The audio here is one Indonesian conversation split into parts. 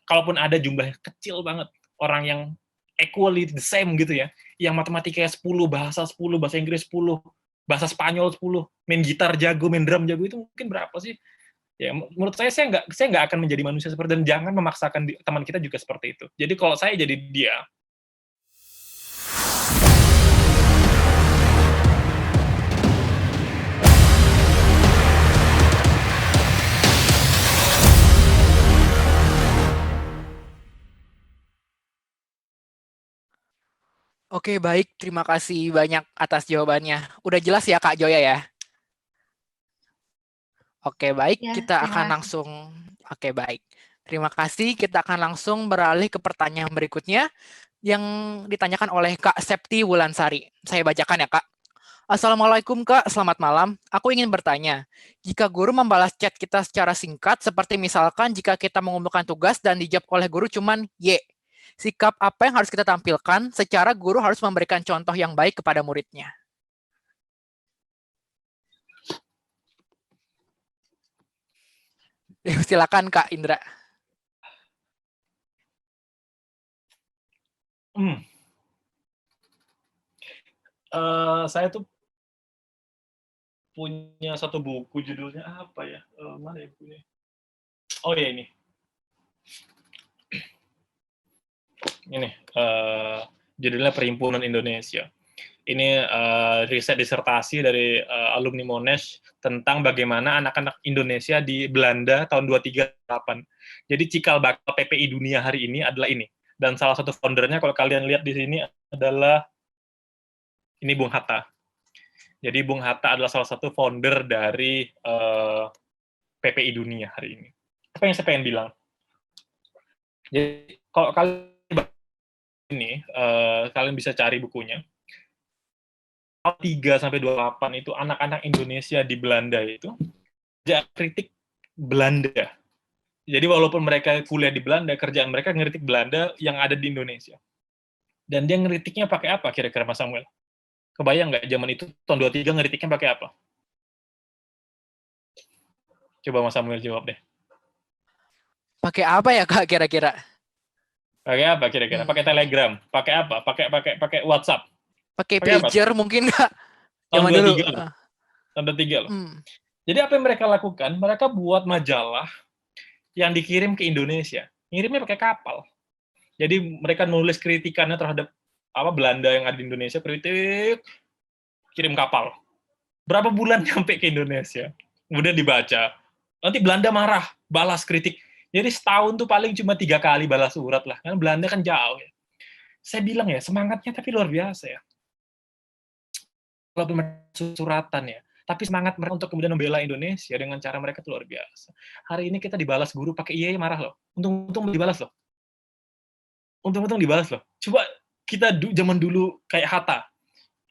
Kalaupun ada jumlah kecil banget orang yang equally the same gitu ya, yang matematikanya 10, bahasa Inggris 10, bahasa Spanyol 10, main gitar jago, main drum jago, itu mungkin berapa sih? Ya, menurut saya nggak akan menjadi manusia seperti, dan jangan memaksakan teman kita juga seperti itu. Jadi kalau saya jadi dia, Oke, baik. Terima kasih banyak atas jawabannya. Udah jelas ya, Kak Joya ya? Oke, baik. Ya, Kita terima akan kasih. langsung... Oke, baik. Terima kasih. Kita akan langsung beralih ke pertanyaan berikutnya yang ditanyakan oleh Kak Septi Wulansari. Saya bacakan ya, Kak. Assalamualaikum Kak, selamat malam. Aku ingin bertanya, jika guru membalas chat kita secara singkat, seperti misalkan jika kita mengumpulkan tugas dan dijawab oleh guru cuman Y, sikap apa yang harus kita tampilkan secara guru harus memberikan contoh yang baik kepada muridnya? Silakan Kak Indra. saya tuh punya satu buku, judulnya apa ya? Mana ya bukunya? Oh ya, ini judulnya Perhimpunan Indonesia. Ini riset disertasi dari alumni Monash tentang bagaimana anak-anak Indonesia di Belanda tahun 238. Jadi cikal bakal PPI dunia hari ini adalah ini. Dan salah satu foundernya, kalau kalian lihat di sini, adalah ini Bung Hatta. Jadi Bung Hatta adalah salah satu founder dari PPI dunia hari ini. Apa yang saya pengen bilang? Jadi kalau kalian ini, kalian bisa cari bukunya. 3 sampai 28 itu anak-anak Indonesia di Belanda itu kritik Belanda. Jadi walaupun mereka kuliah di Belanda, kerjaan mereka ngeritik Belanda yang ada di Indonesia. Dan dia ngeritiknya pakai apa kira-kira Mas Samuel? Kebayang nggak zaman itu tahun 23 ngeritiknya pakai apa? Coba Mas Samuel jawab deh. Pakai apa ya Kak kira-kira? Pakai apa kira-kira? Pakai Telegram? Pakai apa? Pakai WhatsApp? Pakai Pakai apa? pager mungkin Kak? Tahun Zaman dulu. 23 loh. Tahun 23 loh. Hmm. Jadi apa yang mereka lakukan? Mereka buat majalah yang dikirim ke Indonesia. Ngirimnya pakai kapal. Jadi mereka nulis kritikannya terhadap apa Belanda yang ada di Indonesia, kritik, kirim kapal. Berapa bulan nyampe ke Indonesia? Kemudian dibaca. Nanti Belanda marah, balas kritik. Jadi setahun tuh paling cuma 3 kali balas surat lah. Karena Belanda kan jauh ya. Saya bilang ya, semangatnya tapi luar biasa ya. Walaupun suratan ya, tapi semangat mereka untuk kemudian membela Indonesia dengan cara mereka itu luar biasa. Hari ini kita dibalas guru pakai iya marah loh. Untung-untung dibalas loh. Untung-untung dibalas loh. Coba kita zaman dulu kayak Hatta.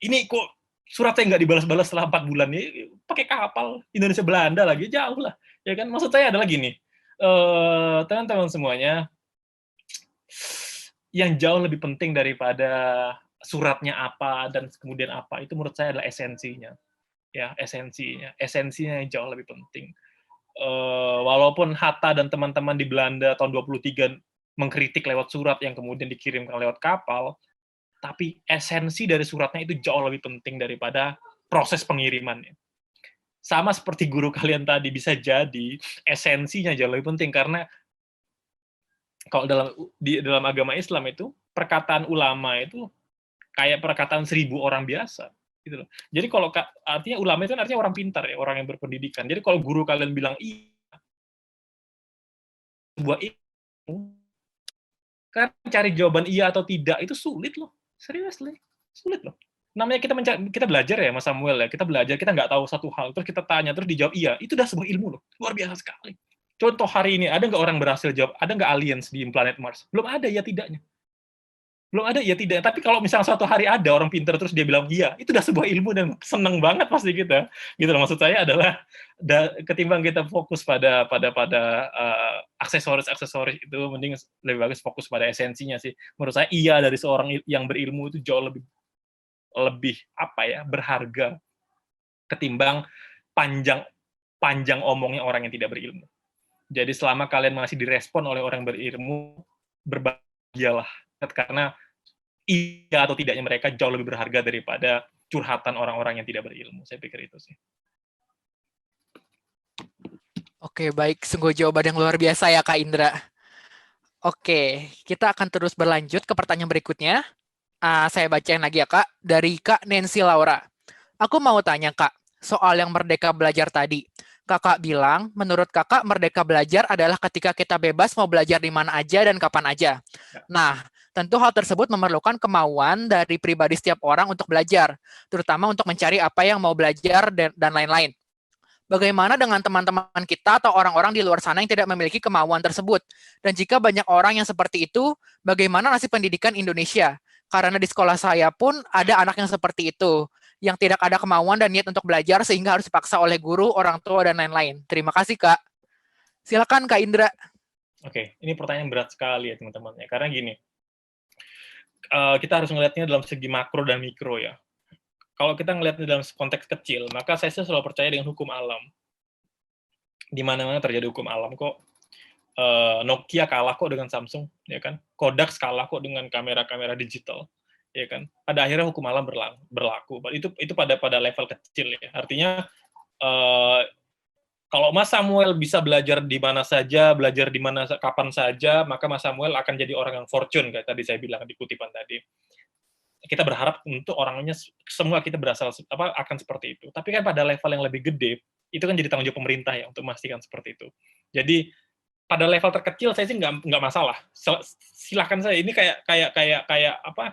Ini kok suratnya nggak dibalas-balas setelah 4 bulan nih, pakai kapal Indonesia Belanda lagi, jauh lah. Ya kan, maksud saya adalah gini, teman-teman semuanya, yang jauh lebih penting daripada suratnya apa dan kemudian apa, itu menurut saya adalah esensinya. Ya, esensinya yang jauh lebih penting. Walaupun Hatta dan teman-teman di Belanda tahun 23 mengkritik lewat surat yang kemudian dikirimkan lewat kapal, tapi esensi dari suratnya itu jauh lebih penting daripada proses pengirimannya. Sama seperti guru kalian tadi, bisa jadi esensinya jauh lebih penting, karena kalau dalam agama Islam itu, perkataan ulama itu kayak perkataan 1.000 orang biasa. Gitu loh. Jadi kalau artinya ulama itu artinya orang pintar ya, orang yang berpendidikan. Jadi kalau guru kalian bilang iya, sebuah ilmu, kan cari jawaban iya atau tidak itu sulit loh. Seriously, sulit loh. Namanya kita belajar ya Mas Samuel ya, kita belajar, kita nggak tahu satu hal, terus kita tanya, terus dijawab iya, itu udah sebuah ilmu loh, luar biasa sekali. Contoh hari ini, ada nggak orang berhasil jawab, ada nggak aliens di planet Mars? Belum ada, ya tidaknya. Belum ada, ya tidak. Tapi kalau misalnya suatu hari ada orang pintar terus dia bilang iya, itu udah sebuah ilmu dan seneng banget pasti kita. Gitu loh, maksud saya adalah ketimbang kita fokus pada aksesoris itu, mending lebih bagus fokus pada esensinya sih. Menurut saya iya dari seorang yang berilmu itu jauh lebih lebih apa ya, berharga ketimbang panjang panjang omongnya orang yang tidak berilmu. Jadi selama kalian masih direspon oleh orang berilmu, berbahagialah. Karena iya atau tidaknya mereka jauh lebih berharga daripada curhatan orang-orang yang tidak berilmu. Saya pikir itu sih. Oke, baik. Sungguh jawaban yang luar biasa ya, Kak Indra. Oke, kita akan terus berlanjut ke pertanyaan berikutnya. Saya bacain lagi ya, Kak. Dari Kak Nancy Laura. Aku mau tanya, Kak, soal yang merdeka belajar tadi. Kakak bilang, menurut kakak, merdeka belajar adalah ketika kita bebas mau belajar di mana aja dan kapan aja. Nah, tentu hal tersebut memerlukan kemauan dari pribadi setiap orang untuk belajar, terutama untuk mencari apa yang mau belajar dan lain-lain. Bagaimana dengan teman-teman kita atau orang-orang di luar sana yang tidak memiliki kemauan tersebut? Dan jika banyak orang yang seperti itu, bagaimana nasib pendidikan Indonesia? Karena di sekolah saya pun ada anak yang seperti itu, yang tidak ada kemauan dan niat untuk belajar sehingga harus dipaksa oleh guru, orang tua, dan lain-lain. Terima kasih, Kak. Silakan, Kak Indra. Oke, ini pertanyaan berat sekali ya teman-teman. Karena gini, kita harus melihatnya dalam segi makro dan mikro ya. Kalau kita melihatnya dalam konteks kecil, maka saya selalu percaya dengan hukum alam. Di mana-mana terjadi hukum alam kok. Nokia kalah kok dengan Samsung, ya kan? Kodak kalah kok dengan kamera-kamera digital, ya kan? Pada akhirnya hukum alam berlaku. Itu pada level kecil ya. Artinya kalau Mas Samuel bisa belajar di mana saja, belajar di mana kapan saja, maka Mas Samuel akan jadi orang yang fortune, kayak tadi saya bilang di kutipan tadi. Kita berharap untuk orangnya semua kita berasal akan seperti itu. Tapi kan pada level yang lebih gede, itu kan jadi tanggung jawab pemerintah ya untuk memastikan seperti itu. Jadi pada level terkecil saya sih nggak masalah. Silahkan saya, ini kayak apa,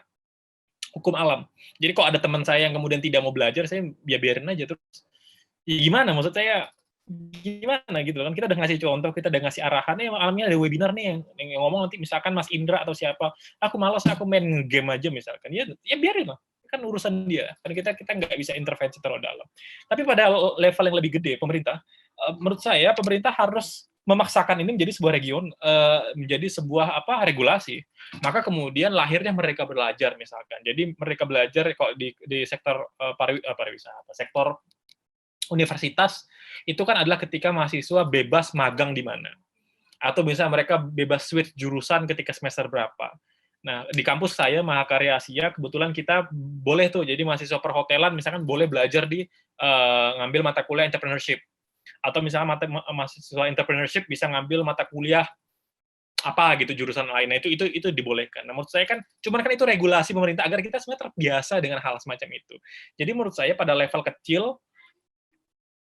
hukum alam. Jadi kok ada teman saya yang kemudian tidak mau belajar, saya biarin aja terus. Ya gimana? Maksud saya gimana gitu kan, kita udah ngasih contoh, kita udah ngasih arahan, malamnya ada webinar nih yang ngomong nanti misalkan Mas Indra atau siapa, aku malas, aku main game aja misalkan, ya biarin lah, kan urusan dia, kan kita nggak bisa intervensi terlalu dalam. Tapi pada level yang lebih gede, pemerintah, menurut saya pemerintah harus memaksakan ini menjadi sebuah region, menjadi sebuah regulasi. Maka kemudian lahirnya mereka belajar misalkan. Jadi mereka belajar kok di sektor pariwisata, sektor universitas itu kan adalah ketika mahasiswa bebas magang di mana. Atau misalnya mereka bebas switch jurusan ketika semester berapa. Nah, di kampus saya, Mahakarya Asia, kebetulan kita boleh tuh, jadi mahasiswa perhotelan misalkan boleh belajar di ngambil mata kuliah entrepreneurship. Atau misalnya mahasiswa entrepreneurship bisa ngambil mata kuliah apa gitu jurusan lainnya, itu dibolehkan. Nah, menurut saya kan cuman kan itu regulasi pemerintah agar kita sebenarnya terbiasa dengan hal semacam itu. Jadi menurut saya pada level kecil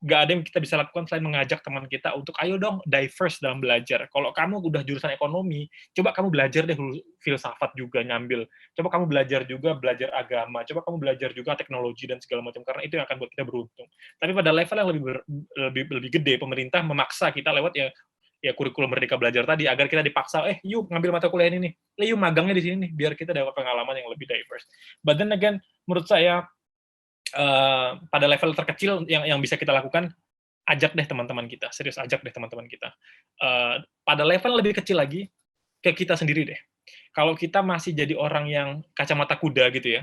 nggak ada yang kita bisa lakukan selain mengajak teman kita untuk ayo dong diverse dalam belajar. Kalau kamu udah jurusan ekonomi, coba kamu belajar deh filsafat juga nyambil. Coba kamu belajar juga belajar agama. Coba kamu belajar juga teknologi dan segala macam karena itu yang akan buat kita beruntung. Tapi pada level yang lebih gede, pemerintah memaksa kita lewat ya kurikulum Merdeka Belajar tadi agar kita dipaksa yuk ngambil mata kuliah ini nih. Yuk magangnya di sini nih biar kita dapat pengalaman yang lebih diverse. But then again, menurut saya pada level terkecil yang bisa kita lakukan, ajak deh teman-teman kita, serius ajak deh teman-teman kita. Pada level lebih kecil lagi, ke kita sendiri deh. Kalau kita masih jadi orang yang kacamata kuda gitu ya,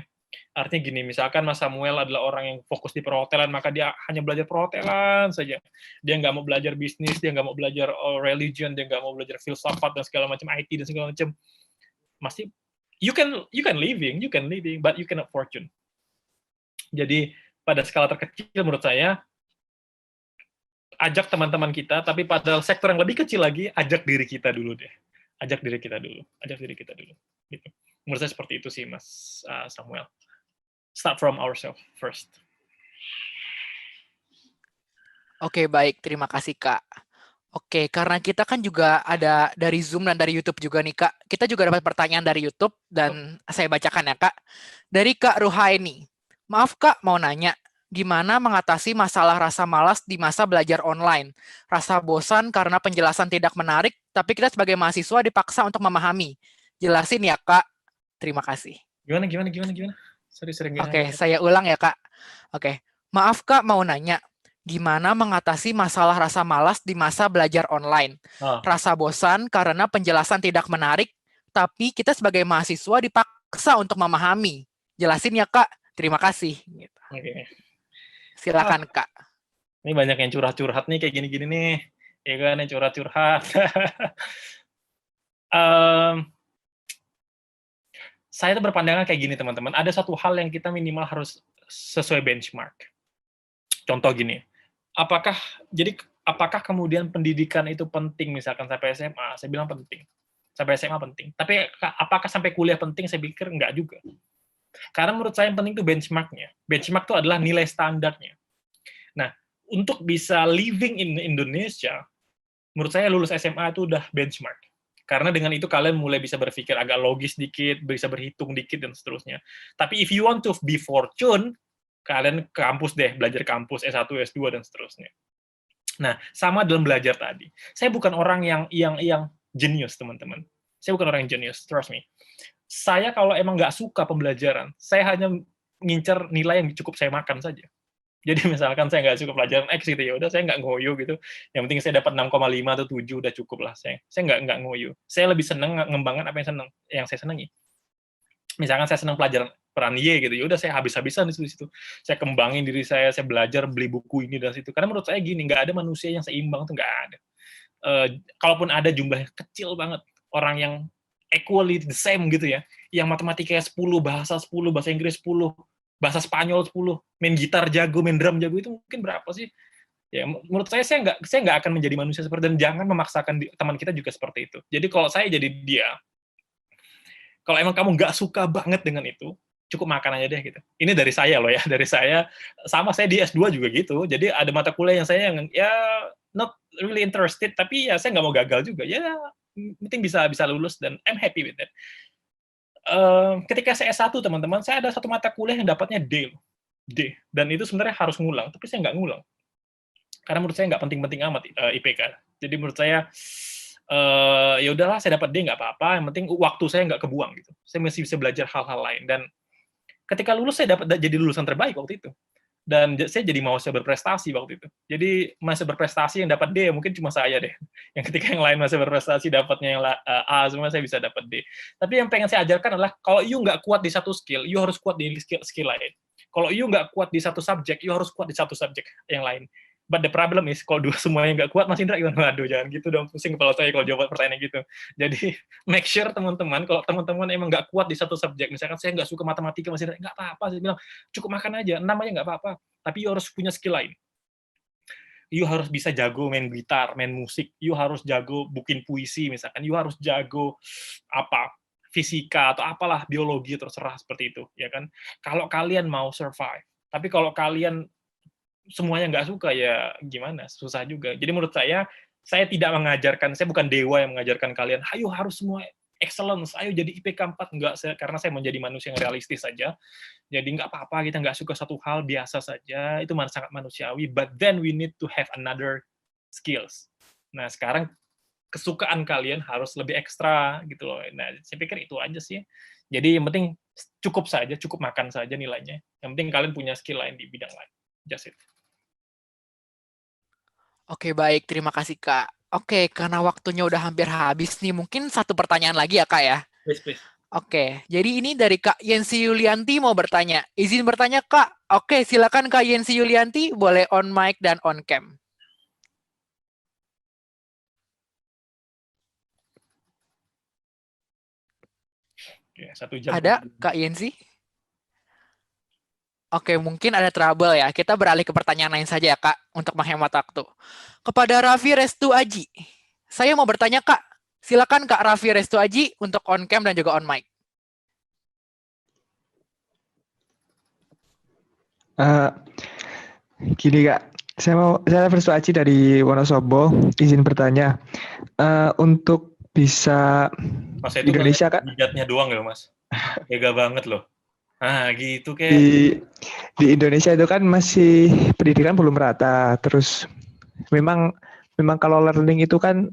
artinya gini, misalkan Mas Samuel adalah orang yang fokus di perhotelan, maka dia hanya belajar perhotelan saja. Dia nggak mau belajar bisnis, dia nggak mau belajar religion, dia nggak mau belajar filsafat dan segala macam IT dan segala macam. Masih, you can living, but you cannot fortune. Jadi pada skala terkecil menurut saya ajak teman-teman kita, tapi pada sektor yang lebih kecil lagi ajak diri kita dulu deh. Ajak diri kita dulu. Gitu. Menurut saya seperti itu sih Mas Samuel. Start from ourselves first. Oke, baik. Terima kasih, Kak. Oke, karena kita kan juga ada dari Zoom dan dari YouTube juga nih, Kak. Kita juga dapat pertanyaan dari YouTube, dan saya bacakan ya, Kak. Dari Kak Ruhaini. Maaf, Kak, mau nanya. Gimana mengatasi masalah rasa malas di masa belajar online? Rasa bosan karena penjelasan tidak menarik, tapi kita sebagai mahasiswa dipaksa untuk memahami. Jelasin ya, Kak. Terima kasih. Gimana? Sering Oke, saya ulang ya, Kak. Oke. Maaf, Kak, mau nanya. Gimana mengatasi masalah rasa malas di masa belajar online? Rasa bosan karena penjelasan tidak menarik, tapi kita sebagai mahasiswa dipaksa untuk memahami. Jelasin ya, Kak. Terima kasih. Oke. Silakan, Kak. Ini banyak yang curhat-curhat nih kayak gini-gini nih. ya kan, yang curhat-curhat. Mmm, saya tuh berpandangan kayak gini teman-teman, ada satu hal yang kita minimal harus sesuai benchmark. Contoh gini, apakah apakah kemudian pendidikan itu penting misalkan sampai SMA? Saya bilang penting. Sampai SMA penting. Tapi apakah sampai kuliah penting? Saya pikir enggak juga. Karena menurut saya yang penting itu benchmark-nya. Benchmark itu adalah nilai standarnya. Nah, untuk bisa living in Indonesia, menurut saya lulus SMA itu udah benchmark. Karena dengan itu kalian mulai bisa berpikir agak logis dikit, bisa berhitung dikit, dan seterusnya. Tapi if you want to be fortune, kalian ke kampus deh, belajar kampus, S1, S2, dan seterusnya. Nah, sama dalam belajar tadi. Saya bukan orang yang jenius, teman-teman. Saya bukan orang yang jenius, trust me. Saya kalau emang nggak suka pembelajaran, saya hanya ngincer nilai yang cukup saya makan saja. Jadi misalkan saya nggak suka pelajaran X gitu, ya udah saya nggak ngoyo gitu. Yang penting saya dapat 6,5 atau 7 udah cukup lah. Saya nggak ngoyo. Saya lebih seneng ngembangkan apa yang saya senangi. Misalkan saya senang pelajaran peran Y gitu, ya udah saya habis-habisan di situ. Saya kembangin diri saya belajar, beli buku ini dan situ. Karena menurut saya gini, nggak ada manusia yang seimbang tuh nggak ada. Kalaupun ada jumlahnya kecil banget orang yang equally the same gitu ya, yang matematikanya 10, bahasa Inggris 10, bahasa Spanyol 10, main gitar jago, main drum jago, itu mungkin berapa sih? Ya, menurut saya nggak akan menjadi manusia seperti, dan jangan memaksakan teman kita juga seperti itu. Jadi kalau saya jadi dia, kalau emang kamu nggak suka banget dengan itu, cukup makan aja deh gitu. Ini dari saya loh ya, dari saya. Sama saya di S2 juga gitu. Jadi ada mata kuliah yang saya ya not really interested, tapi ya saya nggak mau gagal juga. Ya penting bisa lulus dan I'm happy with that. Ketika saya S1 teman-teman, saya ada satu mata kuliah yang dapatnya D. Dan itu sebenarnya harus ngulang, tapi saya nggak ngulang. Karena menurut saya nggak penting-penting amat IPK. Jadi menurut saya ya udahlah, saya dapat D nggak apa-apa, yang penting waktu saya nggak kebuang gitu. Saya masih bisa belajar hal-hal lain, dan ketika lulus saya dapat jadi lulusan terbaik waktu itu. Dan saya jadi mahasiswa berprestasi waktu itu. Jadi mahasiswa berprestasi yang dapat D mungkin cuma saya deh. Yang ketika yang lain mahasiswa berprestasi dapatnya yang A semua, saya bisa dapat D. Tapi yang pengen saya ajarkan adalah kalau you nggak kuat di satu skill, you harus kuat di skill lain. Kalau you nggak kuat di satu subjek, you harus kuat di satu subjek yang lain. But the problem is, kalau dua semuanya nggak kuat, Mas Indra gimana? Waduh, jangan gitu dong, pusing kepala saya kalau jawab pertanyaan gitu. Jadi, make sure teman-teman, kalau teman-teman emang nggak kuat di satu subjek, misalkan saya nggak suka matematika, Mas Indra, nggak apa-apa, saya bilang, cukup makan aja, 6 aja nggak apa-apa, tapi you harus punya skill lain. You harus bisa jago main gitar, main musik, you harus jago bikin puisi, misalkan, you harus jago fisika, atau apalah, biologi, terserah seperti itu, ya kan? Kalau kalian mau survive, tapi kalau kalian semuanya nggak suka, ya gimana, susah juga. Jadi menurut saya tidak mengajarkan, saya bukan dewa yang mengajarkan kalian, ayo harus semua excellence, ayo jadi IPK 4, enggak, karena saya menjadi manusia yang realistis saja. Jadi nggak apa-apa, kita nggak suka satu hal, biasa saja, itu sangat manusiawi, but then we need to have another skills. Nah, sekarang kesukaan kalian harus lebih ekstra, gitu loh. Nah, saya pikir itu aja sih. Jadi yang penting cukup saja, cukup makan saja nilainya. Yang penting kalian punya skill lain di bidang lain. Just it. Oke, baik. Terima kasih, Kak. Oke, karena waktunya udah hampir habis nih, mungkin satu pertanyaan lagi ya, Kak ya. Please. Oke, jadi ini dari Kak Yensi Yulianti mau bertanya. Izin bertanya, Kak. Oke, silakan Kak Yensi Yulianti, boleh on mic dan on cam. Oke, 1 jam. Ada, Kak Yensi? Oke, mungkin ada trouble ya. Kita beralih ke pertanyaan lain saja ya, Kak, untuk menghemat waktu. Kepada Raffi Restu Aji, saya mau bertanya, Kak. Silakan Kak Raffi Restu Aji untuk on cam dan juga on mic. Gini Kak, saya Restu Aji dari Wonosobo, izin bertanya. Untuk bisa Mas itu Indonesia Kak, jidatnya doang ya Mas, tega banget loh. Nah gitu kayak di Indonesia itu kan masih pendidikan belum rata. Terus memang kalau learning itu kan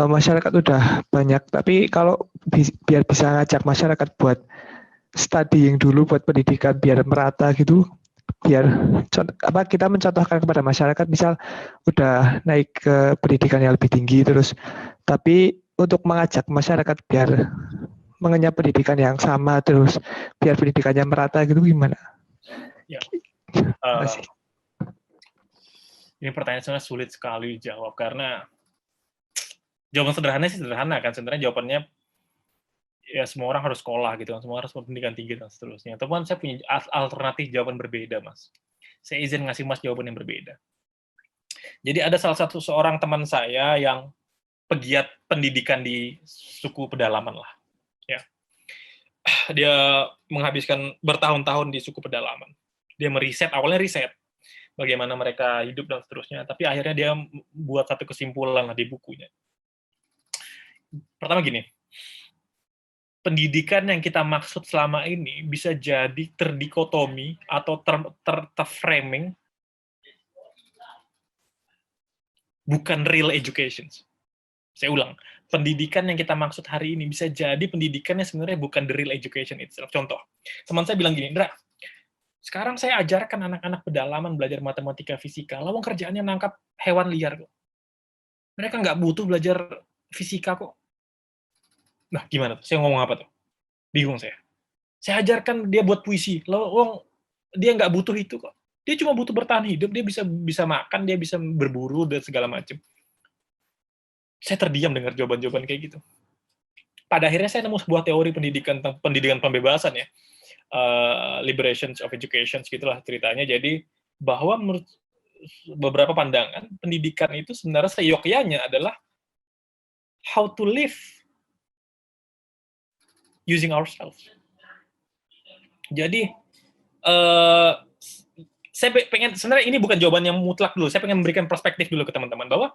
masyarakat udah banyak. Tapi kalau biar bisa ngajak masyarakat buat studying dulu, buat pendidikan biar merata gitu, biar kita mencontohkan kepada masyarakat, misal udah naik ke pendidikan yang lebih tinggi, terus tapi untuk mengajak masyarakat biar mengenyam pendidikan yang sama, terus biar pendidikannya merata gitu, gimana? Ya. Ini pertanyaan sebenarnya sulit sekali dijawab, karena jawaban sederhana sih sederhana kan, sebenarnya jawabannya ya semua orang harus sekolah gitu kan, semua harus pendidikan tinggi dan seterusnya. Teman saya punya alternatif jawaban berbeda, Mas. Saya izin ngasih Mas jawaban yang berbeda. Jadi ada salah satu seorang teman saya yang pegiat pendidikan di suku pedalaman lah, ya. Dia menghabiskan bertahun-tahun di suku pedalaman. Dia meriset, awalnya riset bagaimana mereka hidup dan seterusnya, tapi akhirnya dia buat satu kesimpulan lah di bukunya. Pertama gini, pendidikan yang kita maksud selama ini bisa jadi terdikotomi atau terframing bukan real education. Saya ulang, pendidikan yang kita maksud hari ini bisa jadi pendidikannya sebenarnya bukan the real education itself. Contoh, teman saya bilang gini, Indra, sekarang saya ajarkan anak-anak pedalaman belajar matematika, fisika, lawang kerjaannya nangkap hewan liar kok. Mereka nggak butuh belajar fisika kok. Nah, gimana tuh? Saya ngomong apa tuh? Bingung saya. Saya ajarkan dia buat puisi, lawang dia nggak butuh itu kok. Dia cuma butuh bertahan hidup, dia bisa makan, dia bisa berburu dan segala macam. Saya terdiam dengar jawaban-jawaban kayak gitu. Pada akhirnya saya nemu sebuah teori pendidikan pembebasan ya, liberation of education gitulah ceritanya. Jadi bahwa menurut beberapa pandangan pendidikan itu sebenarnya seyogyanya adalah how to live using ourselves. Jadi saya pengen, sebenarnya ini bukan jawaban yang mutlak dulu. Saya pengen memberikan perspektif dulu ke teman-teman bahwa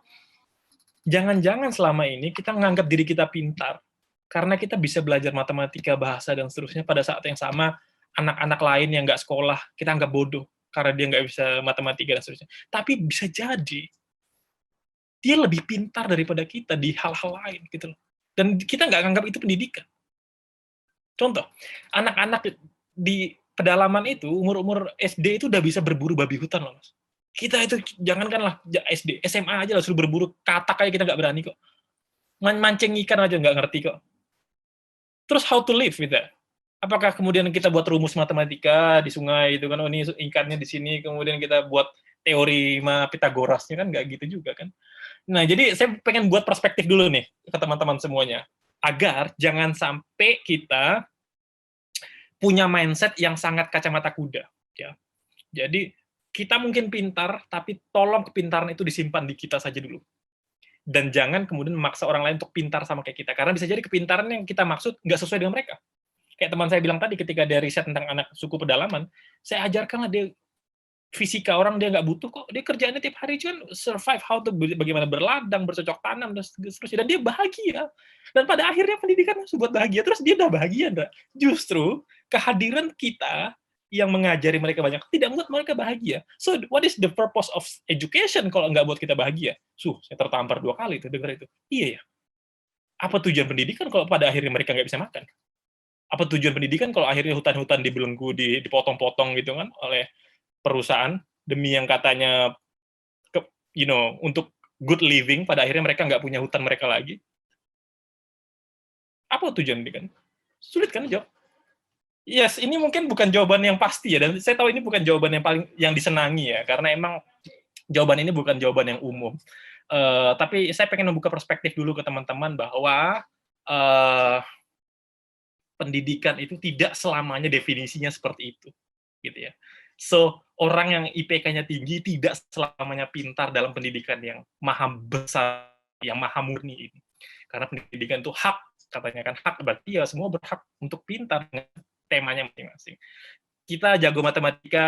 jangan-jangan selama ini kita menganggap diri kita pintar karena kita bisa belajar matematika, bahasa, dan seterusnya. Pada saat yang sama, anak-anak lain yang nggak sekolah, kita anggap bodoh karena dia nggak bisa matematika, dan seterusnya. Tapi bisa jadi, dia lebih pintar daripada kita di hal-hal lain. Gitu loh. Dan kita nggak anggap itu pendidikan. Contoh, anak-anak di pedalaman itu, umur-umur SD itu udah bisa berburu babi hutan loh, Mas. Kita itu, jangankanlah SD, SMA aja lah suruh berburu katak aja kita nggak berani kok. Mancing ikan aja nggak ngerti kok. Terus how to live with that? Apakah kemudian kita buat rumus matematika di sungai itu kan, oh ini ikannya di sini, kemudian kita buat teorema Pitagorasnya kan nggak gitu juga kan. Nah, jadi saya pengen buat perspektif dulu nih ke teman-teman semuanya, agar jangan sampai kita punya mindset yang sangat kacamata kuda. Ya. Jadi kita mungkin pintar, tapi tolong kepintaran itu disimpan di kita saja dulu. Dan jangan kemudian memaksa orang lain untuk pintar sama kayak kita. Karena bisa jadi kepintaran yang kita maksud nggak sesuai dengan mereka. Kayak teman saya bilang tadi, ketika dia riset tentang anak suku pedalaman, saya ajarkanlah dia fisika, orang dia nggak butuh kok. Dia kerjaannya tiap hari cuma survive, how to bagaimana berladang, bercocok tanam, dan seterusnya. Dan dia bahagia. Dan pada akhirnya pendidikan buat bahagia. Terus dia udah bahagia, enggak? Justru kehadiran kita yang mengajari mereka banyak tidak membuat mereka bahagia. So, what is the purpose of education kalau nggak buat kita bahagia? Saya tertampar 2 kali tuh dengar itu. Iya ya. Apa tujuan pendidikan kalau pada akhirnya mereka nggak bisa makan? Apa tujuan pendidikan kalau akhirnya hutan-hutan dibelenggu, dipotong-potong gitu kan oleh perusahaan demi yang katanya untuk good living, pada akhirnya mereka nggak punya hutan mereka lagi? Apa tujuan pendidikan? Sulit kan jawab? Yes, ini mungkin bukan jawaban yang pasti ya, dan saya tahu ini bukan jawaban yang disenangi ya, karena emang jawaban ini bukan jawaban yang umum. Tapi saya pengen membuka perspektif dulu ke teman-teman bahwa pendidikan itu tidak selamanya definisinya seperti itu, gitu ya. So, orang yang IPK-nya tinggi tidak selamanya pintar dalam pendidikan yang maha besar, yang maha murni ini. Karena pendidikan itu hak, katanya kan hak, berarti ya semua berhak untuk pintar dengan temanya masing-masing. Kita jago matematika,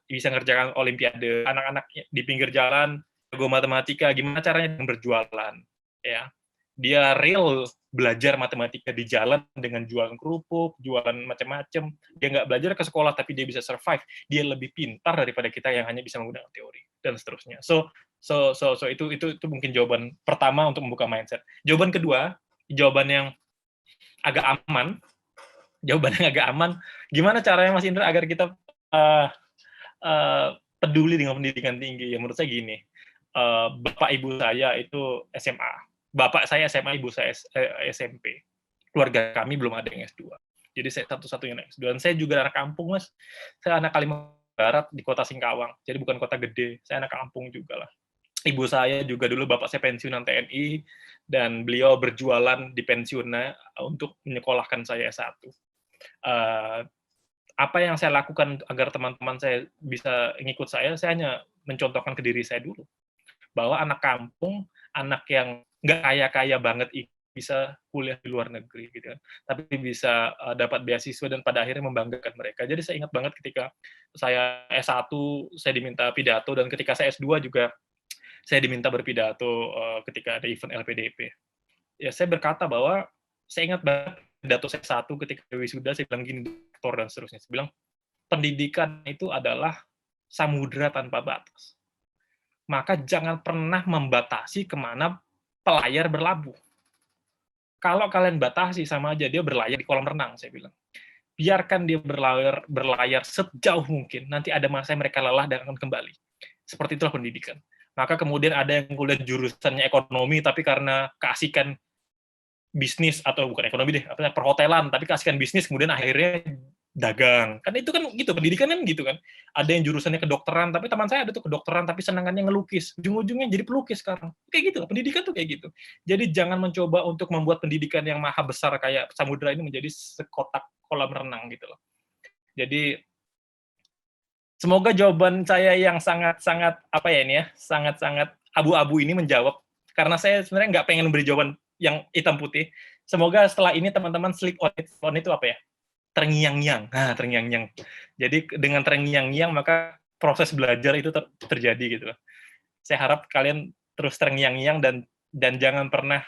bisa ngerjakan olimpiade. Anak-anak di pinggir jalan, jago matematika, gimana caranya berjualan. Ya, dia real belajar matematika di jalan dengan jualan kerupuk, jualan macam-macam. Dia nggak belajar ke sekolah, tapi dia bisa survive. Dia lebih pintar daripada kita yang hanya bisa menggunakan teori, dan seterusnya. So itu mungkin jawaban pertama untuk membuka mindset. Jawaban kedua, jawaban yang agak aman, gimana caranya Mas Indra agar kita peduli dengan pendidikan tinggi? Ya menurut saya gini, bapak ibu saya itu SMA, bapak saya SMA, ibu saya SMP, keluarga kami belum ada yang S2, jadi saya satu-satunya yang S2, dan saya juga anak kampung, Mas, saya anak Kalimantan Barat di kota Singkawang, jadi bukan kota gede. Saya anak kampung juga lah. Ibu saya juga dulu bapak saya pensiunan TNI, dan beliau berjualan di pensiunnya untuk menyekolahkan saya S1. Apa yang saya lakukan agar teman-teman saya bisa ngikut saya hanya mencontohkan ke diri saya dulu. Bahwa anak kampung, anak yang nggak kaya-kaya banget bisa kuliah di luar negeri gitu kan. Tapi bisa dapat beasiswa dan pada akhirnya membanggakan mereka. Jadi saya ingat banget ketika saya S1 saya diminta pidato, dan ketika saya S2 juga saya diminta berpidato ketika ada event LPDP. Ya saya berkata bahwa saya ingat banget pidato saya satu ketika wisuda, saya bilang gini, doktor dan seterusnya. Saya bilang pendidikan itu adalah samudra tanpa batas. Maka jangan pernah membatasi kemana pelayar berlabuh. Kalau kalian batasi, sama aja dia berlayar di kolam renang, saya bilang. Biarkan dia berlayar sejauh mungkin. Nanti ada masa mereka lelah dan akan kembali. Seperti itulah pendidikan. Maka kemudian ada yang kuliah jurusannya ekonomi, tapi karena keasikan bisnis, atau bukan ekonomi deh, perhotelan, tapi keasikan bisnis, kemudian akhirnya dagang. Kan itu kan gitu, pendidikan kan gitu kan. Ada yang jurusannya kedokteran, tapi teman saya ada tuh kedokteran, tapi senangannya ngelukis. Ujung-ujungnya jadi pelukis sekarang. Kayak gitu, pendidikan tuh kayak gitu. Jadi jangan mencoba untuk membuat pendidikan yang maha besar kayak samudra ini menjadi sekotak kolam renang gitu loh. Jadi semoga jawaban saya yang sangat-sangat apa ya ini ya, sangat-sangat abu-abu ini menjawab, karena saya sebenarnya nggak pengen beri jawaban yang hitam putih. Semoga setelah ini teman-teman sleep on it. On itu apa ya? Terngiang-ngiang. Nah, terngiang-ngiang. Jadi dengan terngiang-ngiang maka proses belajar itu terjadi gitu loh. Saya harap kalian terus terngiang-ngiang dan jangan pernah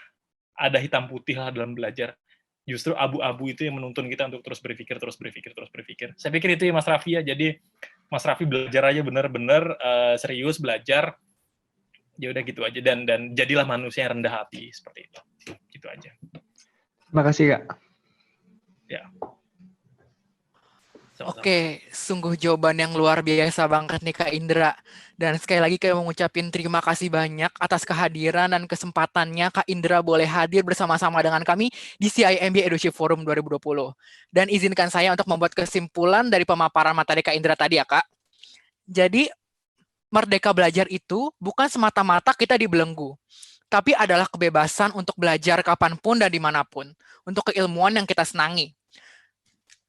ada hitam putih lah dalam belajar. Justru abu-abu itu yang menuntun kita untuk terus berpikir, terus berpikir, terus berpikir. Saya pikir itu ya Mas Raffi ya. Jadi Mas Raffi belajar aja benar-benar serius belajar. Ya udah gitu aja, dan jadilah manusia yang rendah hati seperti itu. Gitu aja. Terima kasih, Kak. Ya. Sama-sama. Oke, sungguh jawaban yang luar biasa banget nih Kak Indra. Dan sekali lagi kayak mengucapin terima kasih banyak atas kehadiran dan kesempatannya Kak Indra boleh hadir bersama-sama dengan kami di CIMB Education Forum 2020. Dan izinkan saya untuk membuat kesimpulan dari pemaparan materi Kak Indra tadi ya Kak. Jadi, merdeka belajar itu bukan semata-mata kita dibelenggu, tapi adalah kebebasan untuk belajar kapanpun dan dimanapun, untuk keilmuan yang kita senangi.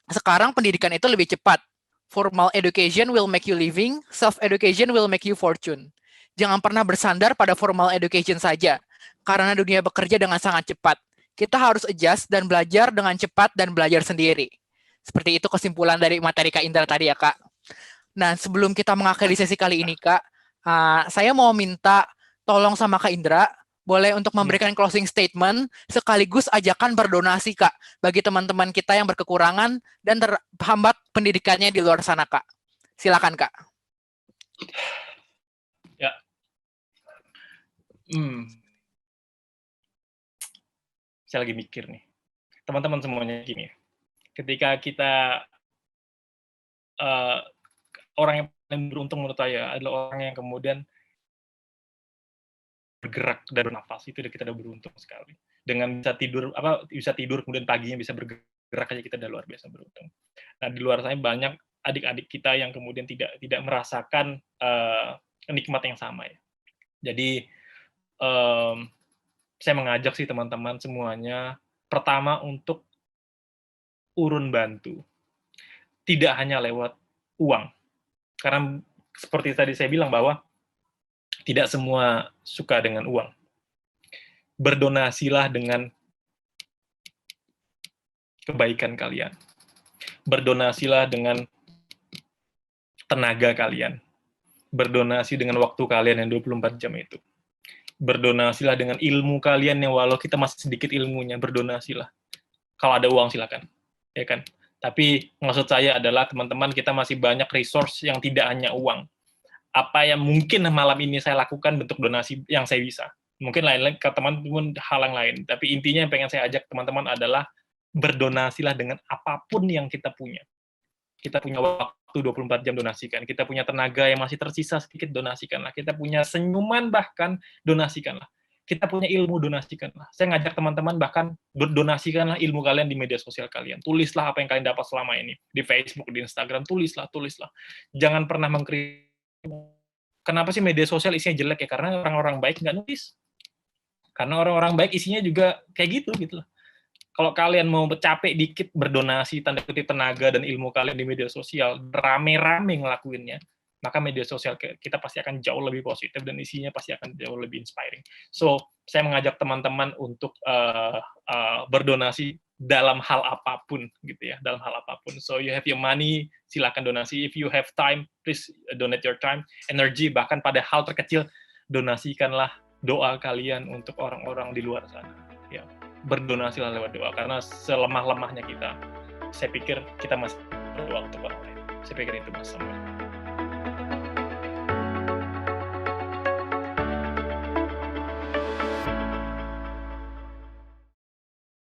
Sekarang pendidikan itu lebih cepat. Formal education will make you living, self-education will make you fortune. Jangan pernah bersandar pada formal education saja, karena dunia bekerja dengan sangat cepat. Kita harus adjust dan belajar dengan cepat dan belajar sendiri. Seperti itu kesimpulan dari materi Kak Indra tadi ya Kak. Nah, sebelum kita mengakhiri sesi kali ini Kak, saya mau minta tolong sama Kak Indra, boleh untuk memberikan closing statement sekaligus ajakan berdonasi Kak bagi teman-teman kita yang berkekurangan dan terhambat pendidikannya di luar sana Kak. Silakan Kak. Ya. Saya lagi mikir nih. Teman-teman semuanya gini. Ketika kita orang yang paling beruntung menurut saya adalah orang yang kemudian bergerak dan bernafas, itu kita udah beruntung sekali. Dengan bisa tidur kemudian paginya bisa bergerak aja, kita udah luar biasa beruntung. Nah, di luar sana banyak adik-adik kita yang kemudian tidak merasakan nikmat yang sama ya. Jadi saya mengajak sih teman-teman semuanya, pertama untuk urun bantu. Tidak hanya lewat uang. Karena seperti tadi saya bilang bahwa tidak semua suka dengan uang. Berdonasilah dengan kebaikan kalian. Berdonasilah dengan tenaga kalian. Berdonasi dengan waktu kalian yang 24 jam itu. Berdonasilah dengan ilmu kalian yang walau kita masih sedikit ilmunya, berdonasilah. Kalau ada uang silakan. Ya kan? Tapi maksud saya adalah teman-teman, kita masih banyak resource yang tidak hanya uang. Apa yang mungkin malam ini saya lakukan bentuk donasi yang saya bisa. Mungkin lain-lain ke teman-teman hal yang lain. Tapi intinya yang pengen saya ajak teman-teman adalah berdonasilah dengan apapun yang kita punya. Kita punya waktu 24 jam, donasikan. Kita punya tenaga yang masih tersisa sedikit, donasikanlah. Kita punya senyuman bahkan, donasikanlah. kita punya ilmu, donasikanlah. Saya ngajak teman-teman bahkan donasikanlah ilmu kalian di media sosial kalian. Tulislah apa yang kalian dapat selama ini di Facebook, di Instagram, tulislah. Jangan pernah mengkritik. Kenapa sih media sosial isinya jelek ya? Karena orang-orang baik nggak nulis. Karena orang-orang baik isinya juga kayak gitu lah. Kalau kalian mau capek dikit berdonasi tanda kutip tenaga dan ilmu kalian di media sosial, rame-rame ngelakuinnya, maka media sosial kita pasti akan jauh lebih positif dan isinya pasti akan jauh lebih inspiring. So, saya mengajak teman-teman untuk berdonasi dalam hal apapun, gitu ya, dalam hal apapun. So, you have your money, silakan donasi. If you have time, please donate your time, energy, bahkan pada hal terkecil, donasikanlah doa kalian untuk orang-orang di luar sana. Ya, berdonasilah lewat doa, karena selemah-lemahnya kita, saya pikir kita masih berdoa untuk orang lain. Saya pikir itu Mas Samuel.